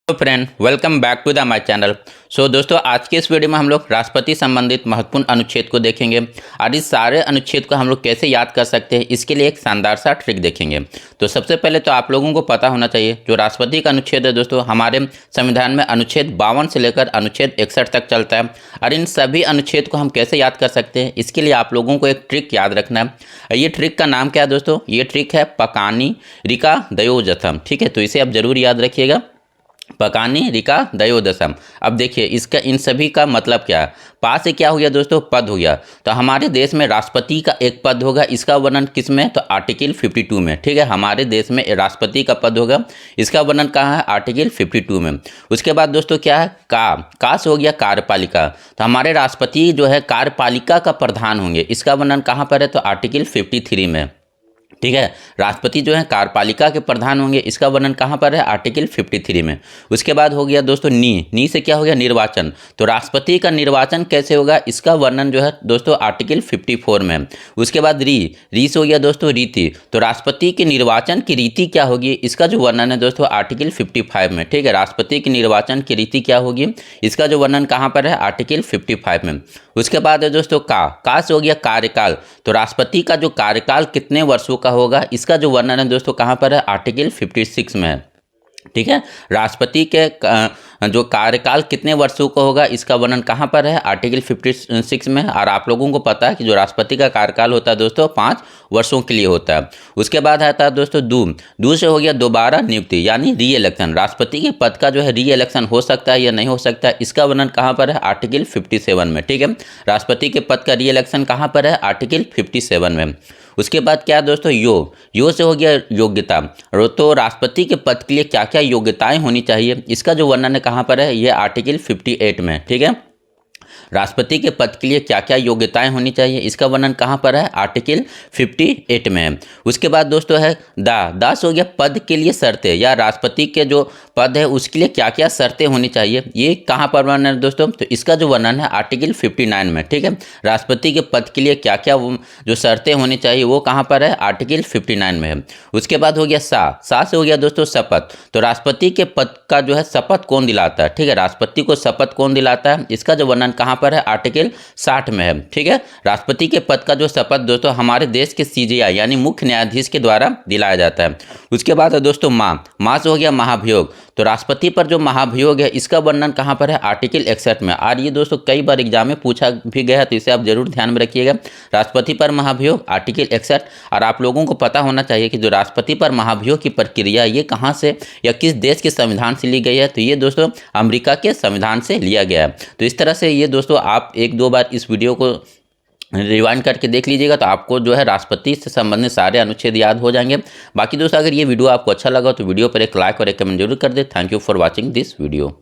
तो friend welcome back to the my channel. दोस्तों आज के इस वीडियो में हम लोग राष्ट्रपति संबंधित महत्वपूर्ण अनुच्छेद को देखेंगे और इस सारे अनुच्छेद को हम लोग कैसे याद कर सकते हैं इसके लिए एक शानदार सा ट्रिक देखेंगे। तो सबसे पहले तो आप लोगों को पता होना चाहिए जो राष्ट्रपति का अनुच्छेद है दोस्तों हमारे संविधान में अनुच्छेद 52 से लेकर अनुच्छेद 61 तक चलता है। और इन सभी अनुच्छेद को हम कैसे याद कर सकते हैं इसके लिए आप लोगों को एक ट्रिक याद रखना है। ये ट्रिक का नाम क्या है दोस्तों? ये ट्रिक है पकानी रिका दयोजथम। ठीक है, तो इसे आप जरूर याद रखिएगा, पकानी रिका दयोदशम। अब देखिए इसका इन सभी का मतलब क्या है। पा से क्या हो गया दोस्तों? पद हो गया। तो हमारे देश में राष्ट्रपति का एक पद होगा, इसका वर्णन किस में? तो आर्टिकल 52 में। ठीक है, हमारे देश में राष्ट्रपति का पद होगा, इसका वर्णन कहाँ है? आर्टिकल 52 में। उसके बाद दोस्तों क्या है? का से हो गया कार्यपालिका। तो हमारे राष्ट्रपति जो है कार्यपालिका का प्रधान होंगे, इसका वर्णन कहाँ पर है? तो आर्टिकल 53 में। ठीक है, राष्ट्रपति जो है कार्यपालिका के प्रधान होंगे, इसका वर्णन कहाँ पर है? आर्टिकल 53 में। उसके बाद हो गया दोस्तों नी से क्या हो गया? निर्वाचन। तो राष्ट्रपति का निर्वाचन कैसे होगा इसका वर्णन जो है दोस्तों आर्टिकल 54 में। उसके बाद री से हो गया दोस्तों रीति। तो राष्ट्रपति के निर्वाचन की रीति क्या होगी इसका जो वर्णन है दोस्तों आर्टिकल 55 में। ठीक है, राष्ट्रपति के निर्वाचन की रीति क्या होगी इसका जो वर्णन कहाँ पर है? आर्टिकल 55 में। उसके बाद है दोस्तों का से हो गया कार्यकाल। तो राष्ट्रपति का जो कार्यकाल कितने वर्षों का होगा इसका जो वर्णन है दोस्तों कहाँ पर है? आर्टिकल 56 में है। ठीक है, राष्ट्रपति के जो कार्यकाल कितने वर्षों का होगा इसका वर्णन कहाँ पर है? आर्टिकल 56 में। और आप लोगों को पता है कि जो राष्ट्रपति का कार्यकाल होता है दोस्तों 5 वर्षों के लिए होता है। उसके बाद आता है दोस्तों दू से हो गया दोबारा नियुक्ति यानी री इलेक्शन। राष्ट्रपति के पद का जो है री इलेक्शन हो सकता है या नहीं हो सकता है, इसका वर्णन कहाँ पर है? आर्टिकल 57 में। ठीक है, राष्ट्रपति के पद का री इलेक्शन कहाँ पर है? आर्टिकल 57 में। उसके बाद क्या दोस्तों? यो से हो गया योग्यता। तो राष्ट्रपति के पद के लिए क्या क्या योग्यताएं होनी चाहिए इसका जो वर्णन है कहाँ पर है? ये आर्टिकल 58 में। ठीक है, राष्ट्रपति के पद के लिए क्या क्या योग्यताएं होनी चाहिए इसका वर्णन कहाँ पर है? आर्टिकल 58 में है। उसके बाद दोस्तों है दा से हो गया पद के लिए शर्तें, या राष्ट्रपति के जो पद है उसके लिए क्या क्या शर्तें होनी चाहिए, ये कहाँ पर वर्णन है दोस्तों? तो इसका जो वर्णन है आर्टिकल 59 में। ठीक है, राष्ट्रपति के पद के लिए क्या क्या जो शर्तें होनी चाहिए वो कहाँ पर है? आर्टिकल 59 में है। उसके बाद हो गया सा से हो गया दोस्तों शपथ। तो राष्ट्रपति के पद का जो है शपथ कौन दिलाता है? ठीक है, राष्ट्रपति को शपथ कौन दिलाता है इसका जो वर्णन कहाँ पर है? आर्टिकल 60 में है। ठीक है, राष्ट्रपति के पद का जो शपथ दोस्तों हमारे देश के सीजेआई यानी मुख्य न्यायाधीश के द्वारा दिलाया जाता है। उसके बाद है दोस्तों माँ से हो गया महाभियोग। तो राष्ट्रपति पर जो महाभियोग है इसका वर्णन कहाँ पर है? आर्टिकल 61 में। और ये दोस्तों कई बार एग्जाम में पूछा भी गया है, तो इसे आप जरूर ध्यान में रखिएगा। राष्ट्रपति पर महाभियोग आर्टिकल 61। और आप लोगों को पता होना चाहिए कि जो राष्ट्रपति पर महाभियोग की प्रक्रिया ये कहाँ से या किस देश के संविधान से ली गई है? तो ये दोस्तों अमेरिका के संविधान से लिया गया है। तो इस तरह से ये दोस्तों आप 1-2 बार इस वीडियो को रिवाइंड करके देख लीजिएगा, तो आपको जो है राष्ट्रपति से संबंधित सारे अनुच्छेद याद हो जाएंगे। बाकी दोस्तों अगर ये वीडियो आपको अच्छा लगा तो वीडियो पर एक लाइक और एक कमेंट जरूर कर दे। Thank you for watching this video.